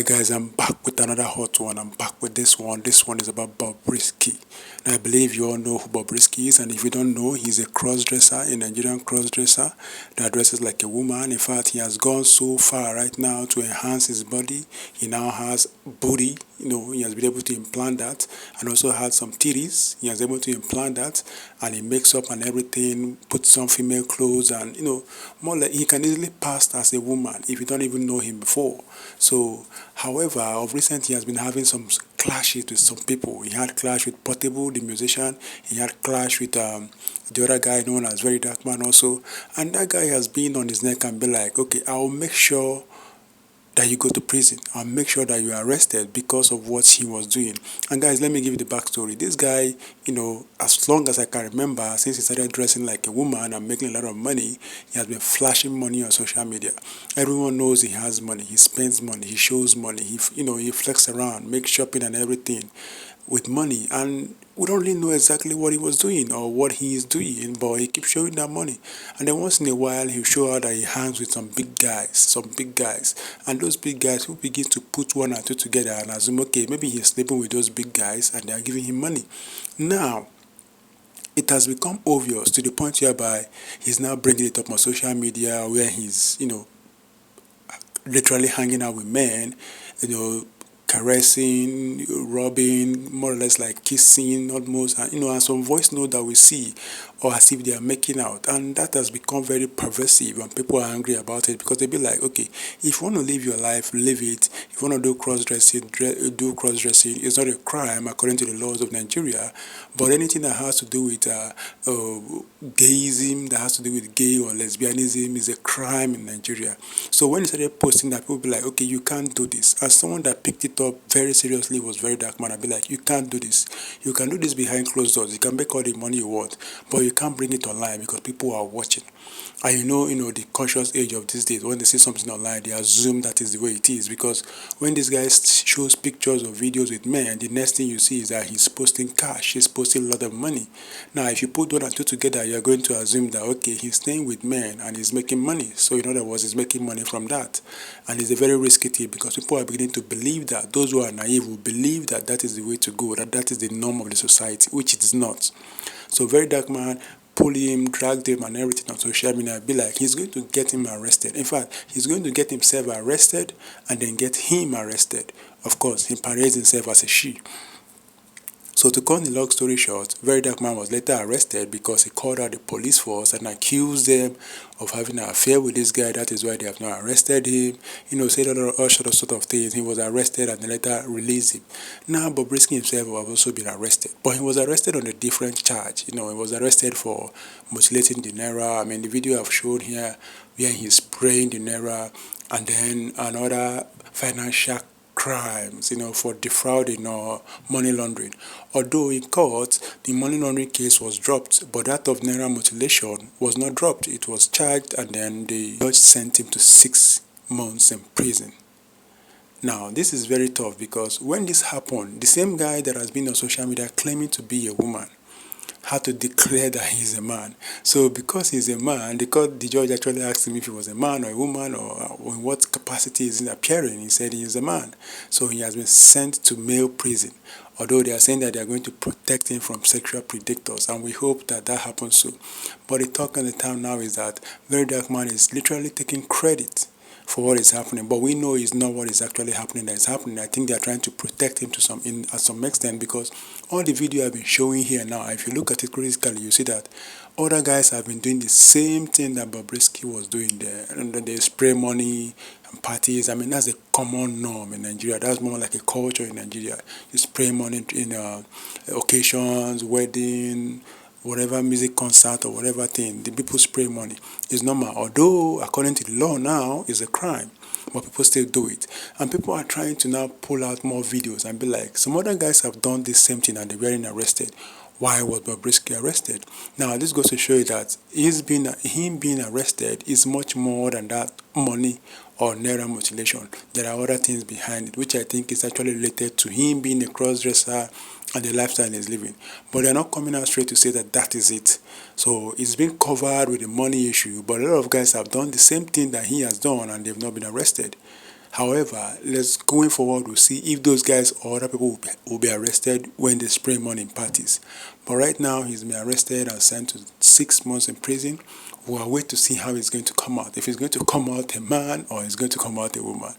Alright guys, I'm back with another hot one. I'm back with this one. This one is about Bobrisky. Now I believe you all know who Bobrisky is, and if you don't know, he's a cross-dresser, a Nigerian cross-dresser that dresses like a woman. In fact, he has gone so far right now to enhance his body. He now has booty, he has been able to implant that, and also had some titties. He has able to implant that, and he makes up and everything, puts some female clothes, and more like he can easily pass as a woman if you don't even know him before. So, however, of recent he has been having some clashes with some people. He had clash with Portable, the musician. He had clash with the other guy known as Very Dark Man also. And that guy has been on his neck and be like, okay, I'll make sure that you go to prison. I'll make sure that you are arrested because of what he was doing. And guys, let me give you the backstory. This guy, as long as I can remember, since he started dressing like a woman and making a lot of money, he has been flashing money on social media. Everyone knows he has money. He spends money. He shows money. He flexes around, makes shopping and everything with money, and we don't really know exactly what he was doing or what he is doing, but he keeps showing that money. And then once in a while, he'll show out that he hangs with some big guys, and those big guys who begin to put one or two together and assume, okay, maybe he's sleeping with those big guys and they are giving him money. Now, it has become obvious to the point whereby he's now bringing it up on social media where he's, literally hanging out with men, you know, caressing, rubbing, more or less like kissing almost, and and some voice note that we see, or as if they are making out, and that has become very pervasive, and people are angry about it because they be like, okay, if you want to live your life, live it. If you want to do cross dressing, do cross dressing. It's not a crime according to the laws of Nigeria, but anything that has to do with gayism, that has to do with gay or lesbianism, is a crime in Nigeria. So when he started posting that, people be like, okay, you can't do this. And someone that picked it up very seriously was Very Dark Man. I'd be like, you can't do this. You can do this behind closed doors. You can make all the money you want, but you can't bring it online because people are watching. And the conscious age of these days, when they see something online, they assume that is the way it is. Because when this guy shows pictures or videos with men, the next thing you see is that he's posting cash, he's posting a lot of money. Now, if you put one and two together, you're going to assume that, okay, he's staying with men and he's making money. So, in other words, he's making money from that. And it's a very risky thing because people are beginning to believe that. Those who are naive will believe that that is the way to go, that that is the norm of the society, which it is not. So, Very Dark Man pull him, drag him, and everything on social media. Be like, he's going to get him arrested. In fact, he's going to get himself arrested and then get him arrested. Of course, he parades himself as a she. So to cut the long story short, Very Dark Man was later arrested because he called out the police force and accused them of having an affair with this guy. That is why they have not arrested him. Said all sort of things. He was arrested and they later released him. Now, Bobrisky himself has also been arrested. But he was arrested on a different charge. He was arrested for mutilating the naira. I mean, the video I've shown here where he's spraying the naira, and then another financial crimes, for defrauding or money laundering. Although in court, the money laundering case was dropped, but that of naira mutilation was not dropped. It was charged, and then the judge sent him to 6 months in prison. Now, this is very tough because when this happened, the same guy that has been on social media claiming to be a woman had to declare that he's a man. So because he's a man, the judge actually asked him if he was a man or a woman or in what capacity is he appearing. He said he is a man. So he has been sent to male prison. Although they are saying that they are going to protect him from sexual predators, and we hope that that happens soon. But the talk on the town now is that Very Dark Man is literally taking credit for what is happening, but we know it's not what is actually happening that is happening. I think they are trying to protect him at some extent, because all the video I've been showing here now, if you look at it critically, you see that other guys have been doing the same thing that Bobrisky was doing there, and then they spray money and parties. I mean, that's a common norm in Nigeria. That's more like a culture in Nigeria. You spray money in occasions, wedding, whatever music concert or whatever thing, the people spray money. It's normal. Although, according to the law now, it's a crime, but people still do it. And people are trying to now pull out more videos and be like, some other guys have done this same thing and they weren't arrested. Why was Bobrisky arrested? Now, this goes to show you that him being arrested is much more than that money or naira mutilation. There are other things behind it, which I think is actually related to him being a cross-dresser and the lifestyle he's living. But they're not coming out straight to say that that is it. So it's been covered with the money issue, but a lot of guys have done the same thing that he has done and they've not been arrested. However, let's going forward, we'll see if those guys or other people will be arrested when they spray money in parties. But right now, he's been arrested and sent to 6 months in prison. We'll wait to see how he's going to come out. If he's going to come out a man or he's going to come out a woman.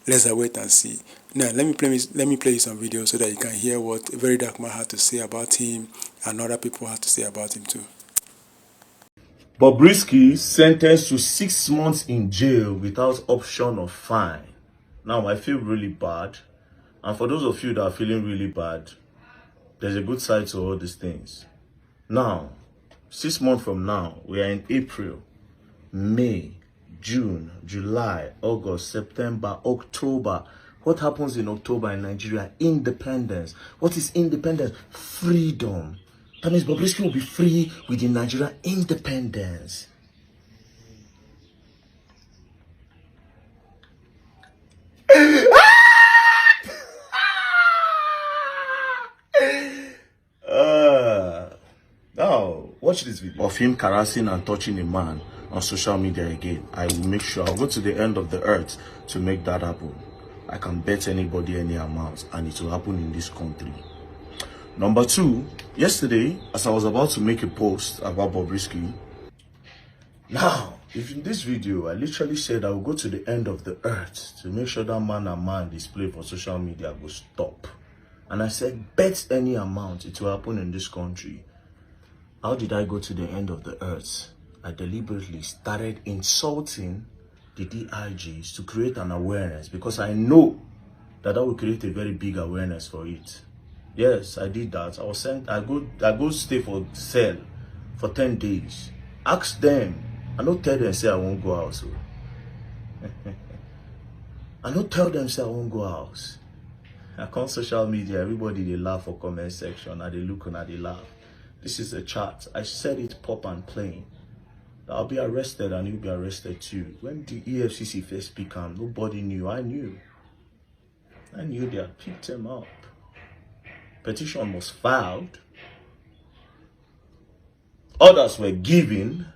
Let's wait and see. Now, let me play you some videos so that you can hear what a Very Dark Man had to say about him and other people had to say about him too. Bobrisky sentenced to 6 months in jail without option of fine. Now, I feel really bad. And for those of you that are feeling really bad, there's a good side to all these things. Now, 6 months from now, we are in April, May, June, July, August, September, October. What happens in October in Nigeria? Independence. What is independence? Freedom. That means Bobrisky will be free with the Nigerian independence. Now, watch this video of him caressing and touching a man on social media again. I will make sure I'll go to the end of the earth to make that happen. I can bet anybody any amount, and it will happen in this country. Number two, yesterday, as I was about to make a post about Bobrisky, now, if in this video, I literally said I will go to the end of the earth to make sure that man and man display for social media will stop. And I said, bet any amount it will happen in this country. How did I go to the end of the earth? I deliberately started insulting the DIGs to create an awareness, because I know that will create a very big awareness for it. Yes, I did that. I was sent. I go stay for cell for 10 days. Ask them. I don't tell them say I won't go out. So. I don't tell them say I won't go out. I come social media, everybody they laugh for comment section, and they look and they laugh. This is a chat. I said it pop and plain. I'll be arrested and you'll be arrested too. When the EFCC first began, nobody knew. I knew. I knew they had picked him up. Petition was filed. Orders were given.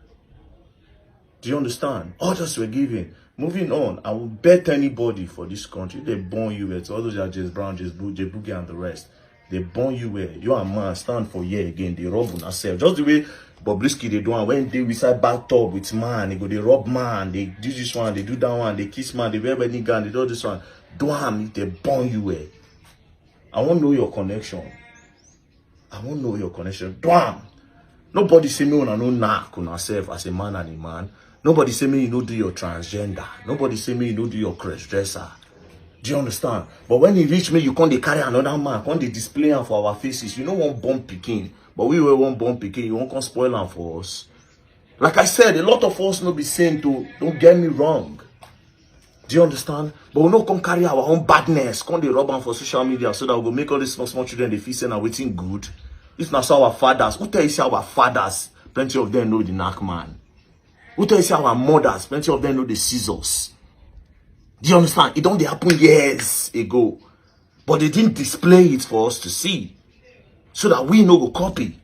Do you understand? Orders were given. Moving on, I will bet anybody for this country, they born you with all those are James Brown, James Boogie and the rest. They born you where you are man, stand for year again. They rob on ourselves. Just the way Bobrisky they do, and when they beside bathtub with man, they go they rob man, they do this one, they do that one, they kiss man, they wear any gun, they do this one. Do am they born you where? I won't know your connection. I won't know your connection. Damn. Nobody say me wanna know knock on yourself as a man and a man. Nobody say me you know do your transgender. Nobody say me you know do your cross dresser. Do you understand? But when he reach me, you can't carry another man, can't display him for our faces. You know one bomb picking, but we were one bomb picking. You won't come spoil him for us. Like I said, a lot of us no be saying to don't get me wrong. Do you understand? But we not come carry our own badness, can't they rub them for social media so that we go make all these small children they feel saying and waiting good. If not so our fathers, who tell you say our fathers? Plenty of them know the knack man. Who tell you say our mothers? Plenty of them know the scissors. Do you understand? It don't happen years ago. But they didn't display it for us to see. So that we know go copy.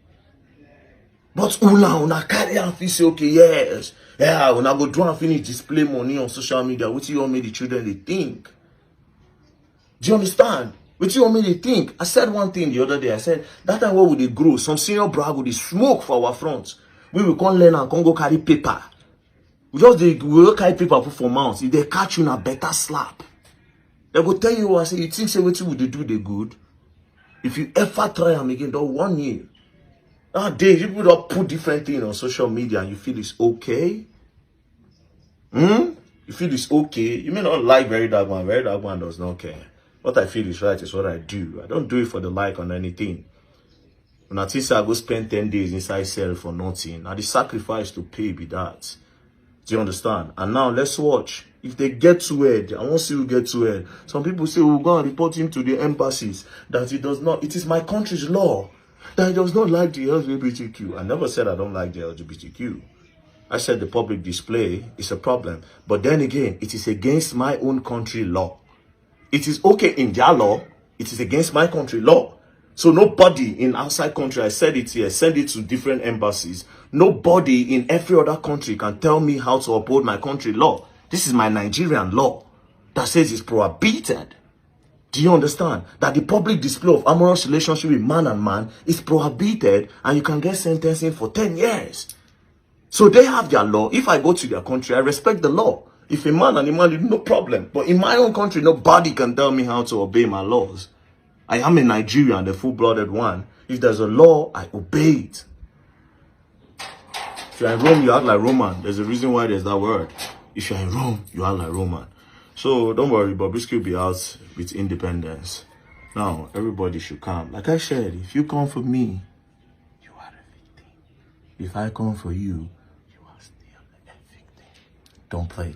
But una carry and feel say, okay, yes. Yeah, una go do and finish display money on social media. What you want me the children they think? Do you understand? What you want me they think? I said one thing the other day. I said, that time where would they grow? Some senior brag would they smoke for our front. We will come learn and come go carry paper. We will carry paper put for mouth. If they catch you, na better slap. They go tell you what I say. You think say what would they do the good? If you ever try them again, don't 1 year. Nowadays, people don't put different things on social media and you feel it's okay. You feel it's okay. You may not like Very Dark Man. Very Dark Man does not care. What I feel is right is what I do. I don't do it for the like on anything. When I think I go spend 10 days inside cell for nothing, now the sacrifice to pay be that. Do you understand? And now let's watch. If they get to it, I want to see who get to it. Some people say we'll go and report him to the embassies. That it does not. It is my country's law that he does not like the LGBTQ. I never said I don't like the LGBTQ. I said the public display is a problem. But then again, it is against my own country law. It is okay in their law. It is against my country law. So nobody in outside country, I said it here, send it to different embassies. Nobody in every other country can tell me how to uphold my country law. This is my Nigerian law that says it's prohibited. Do you understand? That the public display of amorous relationship with man and man is prohibited, and you can get sentencing for 10 years. So they have their law. If I go to their country, I respect the law. If a man and a man, no problem. But in my own country, nobody can tell me how to obey my laws. I am a Nigerian, the full-blooded one. If there's a law, I obey it. If you're in Rome, you act like Roman. There's a reason why there's that word. If you're in Rome, you act like Roman. So don't worry, Bobrisky will be out with independence. Now, everybody should come. Like I said, if you come for me, you are a victim. If I come for you, you are still a victim. Don't play.